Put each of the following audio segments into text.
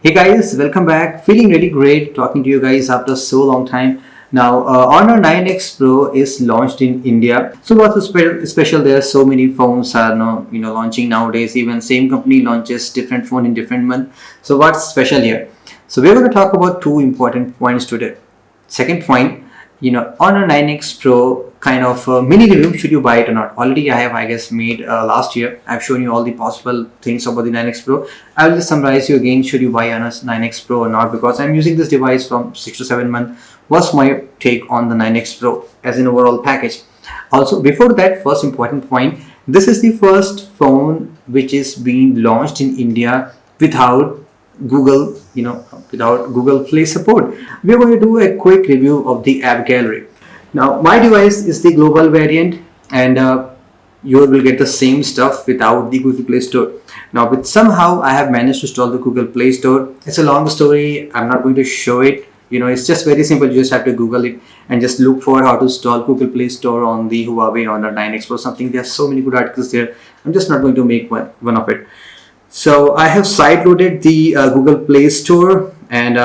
Hey guys, welcome back. Feeling really great talking to you guys after so long time. Now, Honor 9X Pro is launched in India. So what's special there? So many phones are now, launching nowadays. Even same company launches different phone in different month. So what's special here? So we're going to talk about two important points today. Second point, Honor 9X Pro kind of mini review. Should you buy it or not? Already I have, I guess, made last year. I've shown you all the possible things about the 9X Pro. I will just summarize you again. Should you buy Honor 9X Pro or not? Because I'm using this device from 6 to 7 months. What's my take on the 9X Pro as an overall package? Also, before that, first important point. This is the first phone which is being launched in India without Google, without Google Play support. We're going to do a quick review of the app gallery. Now, my device is the global variant, and you will get the same stuff without the Google Play Store. Now, with somehow I have managed to install the Google Play Store. It's a long story. I'm not going to show it. It's just very simple. You just have to Google it and just look for how to install Google Play Store on the Huawei Honor 9X Pro something. There are so many good articles there. I'm just not going to make one of it. So I have side-loaded the Google Play Store, and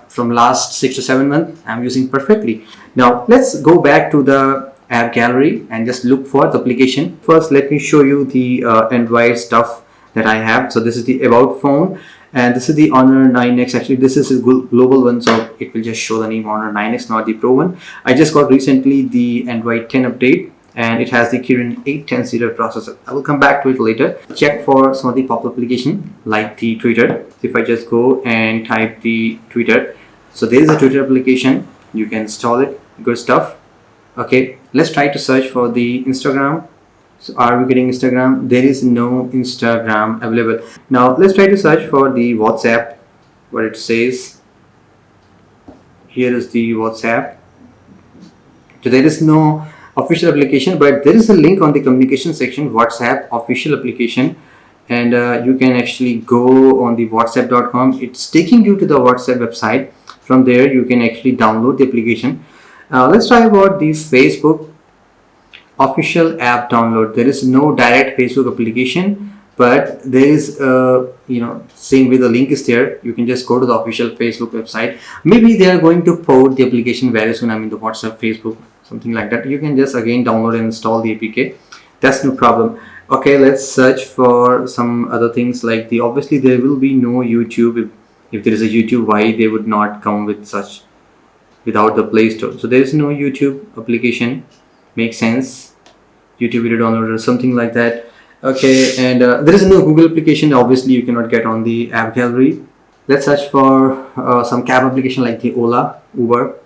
from last 6 to 7 months, I'm using perfectly. Now let's go back to the app gallery and just look for the application. First, let me show you the Android stuff that I have. So this is the About phone, and this is the Honor 9X. Actually, this is a global one, so it will just show the name Honor 9X, not the Pro one. I just got recently the Android 10 update, and it has the Kirin 810 processor. I will come back to it later. Check for some of the popular application like the Twitter. If I just go and type the Twitter, so there is a Twitter application. You can install it. Good stuff. Okay, let's try to search for the Instagram. So are we getting Instagram? There is no Instagram available. Now let's try to search for the WhatsApp. What it says. Here is the WhatsApp. So there is no official application, but there is a link on the communication section, WhatsApp official application, and you can actually go on the whatsapp.com. It's taking you to the WhatsApp website. From there you can actually download the application. Let's try about the Facebook official app download. There is no direct Facebook application, but there is same way the link is there. You can just go to the official Facebook website. Maybe they are going to port the application very soon. I mean the WhatsApp Facebook, something like that. You can just again download and install the APK. That's no problem. Okay, let's search for some other things like the, obviously there will be no YouTube. If there is a YouTube, why they would not come with such without the Play Store? So there is no YouTube application. Makes sense. YouTube video downloader, something like that. Okay, and there is no Google application. Obviously you cannot get on the app gallery. Let's search for some cab application like the Ola, Uber.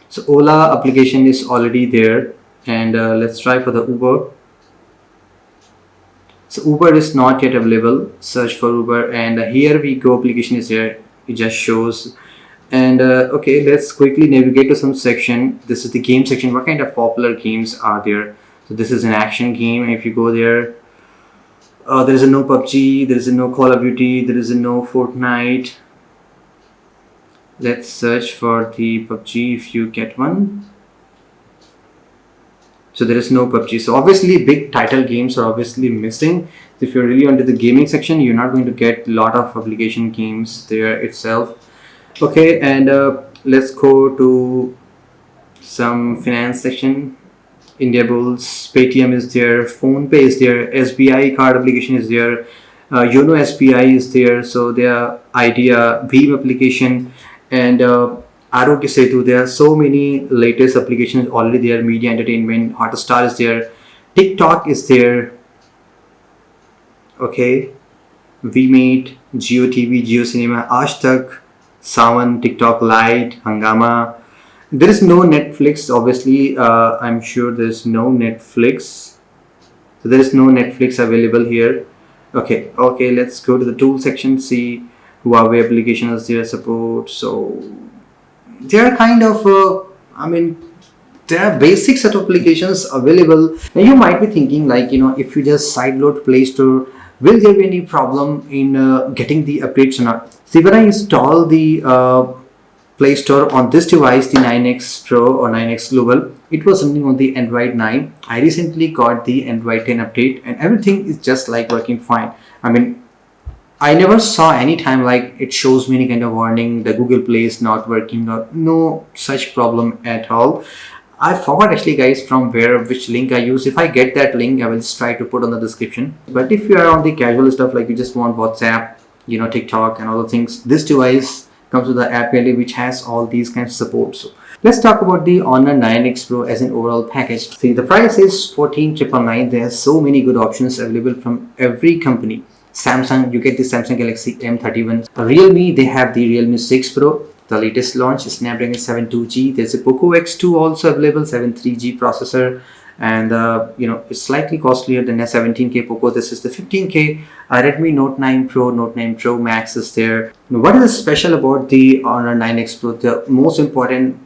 So Ola application is already there, and let's try for the Uber. So Uber is not yet available. Search for Uber, and here we go. Application is there. It just shows. And okay, let's quickly navigate to some section. This is the game section. What kind of popular games are there? So this is an action game. If you go there, there is a no PUBG. There is a no Call of Duty. There is a no Fortnite. Let's search for the PUBG if you get one. So there is no PUBG. So obviously big title games are obviously missing. If you're really onto the gaming section, you're not going to get a lot of application games there itself. Okay, and let's go to some finance section. India Bulls, Paytm is there, PhonePe is there, SBI card application is there, Yono SBI is there. So their Idea, Beam application, and Arogya Setu. There are so many latest applications already there. Media Entertainment, Hotstar is there, TikTok is there. Okay, VMate, Jio TV, Jio Cinema, Ashtak, Sawan, TikTok Lite, Hangama. There is no Netflix. Obviously, I'm sure there is no Netflix. So there is no Netflix available here. Okay, let's go to the tool section. See Huawei application is there, support. So they are kind of there are basic set of applications available. Now you might be thinking like, if you just sideload Play Store, will there be any problem in getting the updates or not? See, when I install the Play Store on this device, the 9X Pro or 9X Global, it was running on the Android 9. I recently got the Android 10 update, and everything is just like working fine. I mean, I never saw any time like it shows me any kind of warning, the Google Play is not working, or no such problem at all. I forgot actually guys from which link I use. If I get that link, I will just try to put on the description. But if you are on the casual stuff, like you just want WhatsApp, TikTok and all the things, this device comes with the app gallery which has all these kinds of support. So let's talk about the Honor 9X Pro as an overall package. See, the price is 14,999. There are so many good options available from every company. Samsung, you get the Samsung Galaxy M31. Realme, they have the Realme 6 Pro, the latest launch, Snapdragon 7 2G. There's a Poco X2 also available, 7 3G processor, and it's slightly costlier than a 17K Poco. This is the 15K. Redmi Note 9 Pro, Note 9 Pro Max is there. Now, what is special about the Honor 9X Pro? The most important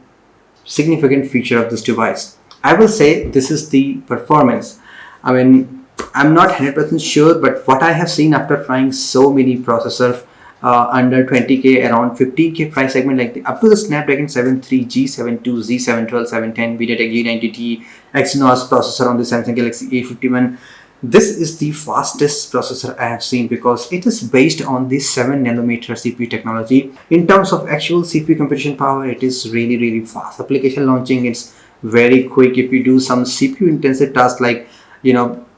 significant feature of this device, I will say, this is the performance. I mean, I'm not 100% sure, but what I have seen after trying so many processors under 20K, around 15K price segment, like up to the Snapdragon 7 3G, 7 2Z, 712, 710, MediaTek G90T, Exynos processor on the Samsung Galaxy A51. This is the fastest processor I have seen because it is based on the 7nm CPU technology. In terms of actual CPU computation power, it is really fast. Application launching, it's very quick. If you do some CPU intensive tasks like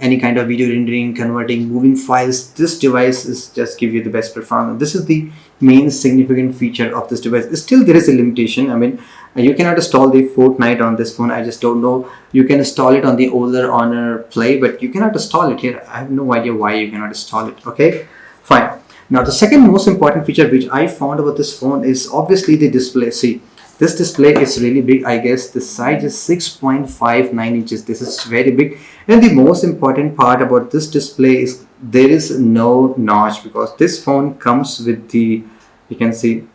any kind of video rendering, converting, moving files, this device is just give you the best performance. This is the main significant feature of this device. Still, there is a limitation. I mean, you cannot install the Fortnite on this phone. I just don't know. You can install it on the older Honor Play, but you cannot install it here. I have no idea why you cannot install it. Okay, fine. Now, the second most important feature which I found about this phone is obviously the display. See, this display is really big. I guess the size is 6.59 inches. This is very big. And the most important part about this display is there is no notch, because this phone comes with the, you can see,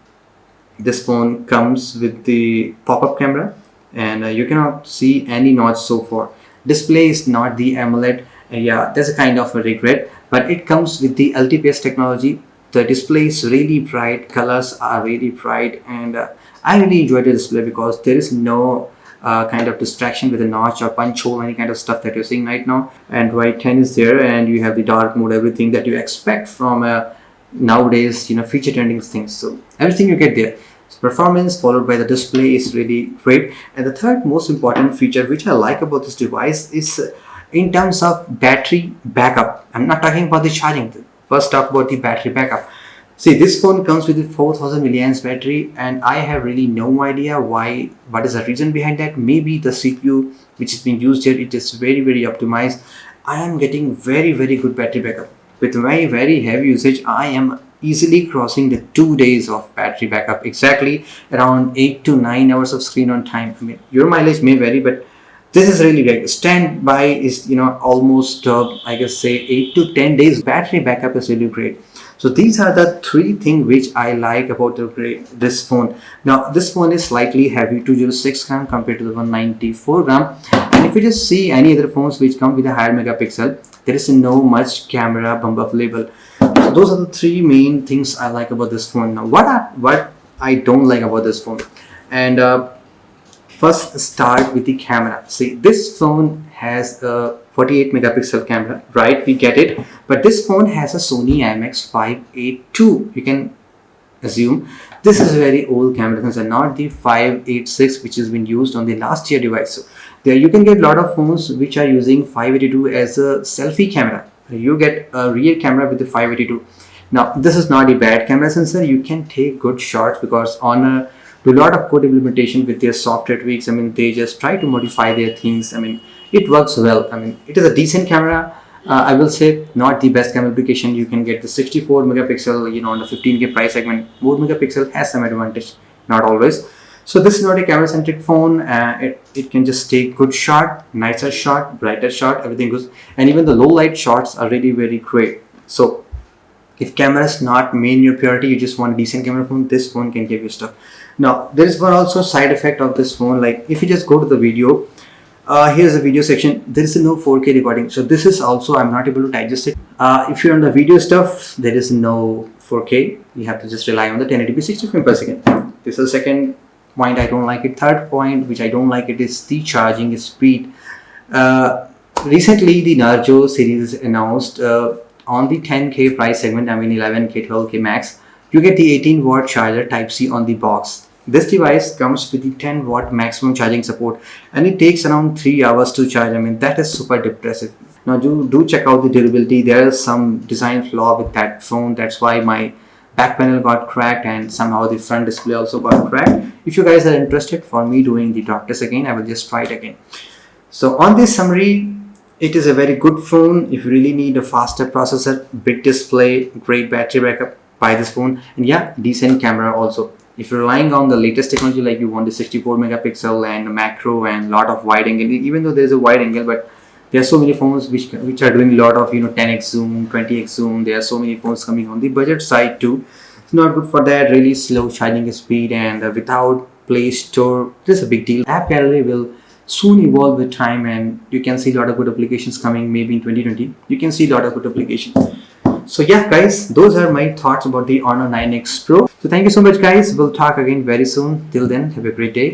this phone comes with the pop-up camera, and you cannot see any notch so far. Display is not the AMOLED. Yeah, there's a kind of a regret, but it comes with the LTPS technology. The display is really bright, colors are really bright, and I really enjoy the display because there is no kind of distraction with a notch or punch hole, any kind of stuff that you're seeing right now. Android 10 is there, and you have the dark mode, everything that you expect from nowadays, feature trending things. So everything you get there. So performance followed by the display is really great. And the third most important feature which I like about this device is in terms of battery backup. I'm not talking about the charging. First, talk about the battery backup. See, this phone comes with a 4000 milliamps battery, and I have really no idea why. What is the reason behind that? Maybe the CPU which is being used here, it is very optimized. I am getting very good battery backup. With my very heavy usage, I am easily crossing the 2 days of battery backup, exactly around 8 to 9 hours of screen on time. I mean, your mileage may vary, but this is really great. Standby is almost I guess say 8 to 10 days. Battery backup is really great. So these are the three things which I like about this phone. Now this phone is slightly heavy, 206 gram compared to the 194 gram. And if you just see any other phones which come with a higher megapixel, there is no much camera bump available. So those are the three main things I like about this phone. Now what I don't like about this phone, and first start with the camera. See, this phone has a 48 megapixel camera, right? We get it, but this phone has a Sony IMX582. You can assume this is a very old camera sensor, not the 586 which has been used on the last year device. So there you can get a lot of phones which are using 582 as a selfie camera. You get a rear camera with the 582. Now this is not a bad camera sensor. You can take good shots because on do a lot of code implementation with their software tweaks. I mean, they just try to modify their things. I mean, it works well. I mean, it is a decent camera. I will say not the best camera application. You can get the 64 megapixel, on the 15K price segment. More megapixel has some advantage, not always. So this is not a camera centric phone. It can just take good shot, nicer shot, brighter shot, everything goes. And even the low light shots are really very great. So if camera is not main your priority, you just want a decent camera phone, this phone can give you stuff. Now there is one also side effect of this phone, like if you just go to the video, here's the video section, there is no 4K recording. So this is also, I'm not able to digest it. If you're on the video stuff, there is no 4K. You have to just rely on the 1080p 60 frames per second. This is the second point I don't like it. Third point which I don't like it is the charging speed. Recently the Narzo series announced on the 10K price segment, I mean 11K, 12K max, you get the 18-watt charger Type C on the box. This device comes with the 10-watt maximum charging support, and it takes around 3 hours to charge. I mean, that is super impressive. Now do check out the durability. There is some design flaw with that phone. That's why my back panel got cracked, and somehow the front display also got cracked. If you guys are interested for me doing the talk test again, I will just try it again. So on this summary, it is a very good phone. If you really need a faster processor, big display, great battery backup, buy this phone. And yeah, decent camera also. If you're relying on the latest technology, like you want the 64 megapixel and macro and lot of wide angle, even though there is a wide angle, but there are so many phones which are doing a lot of 10x zoom, 20x zoom. There are so many phones coming on the budget side too. It's not good for that. Really slow charging speed, and without Play Store, this is a big deal. App Gallery will soon evolve with time, and you can see a lot of good applications coming. Maybe in 2020 you can see a lot of good applications. So yeah guys, those are my thoughts about the Honor 9X Pro. So thank you so much guys. We'll talk again very soon. Till then, have a great day.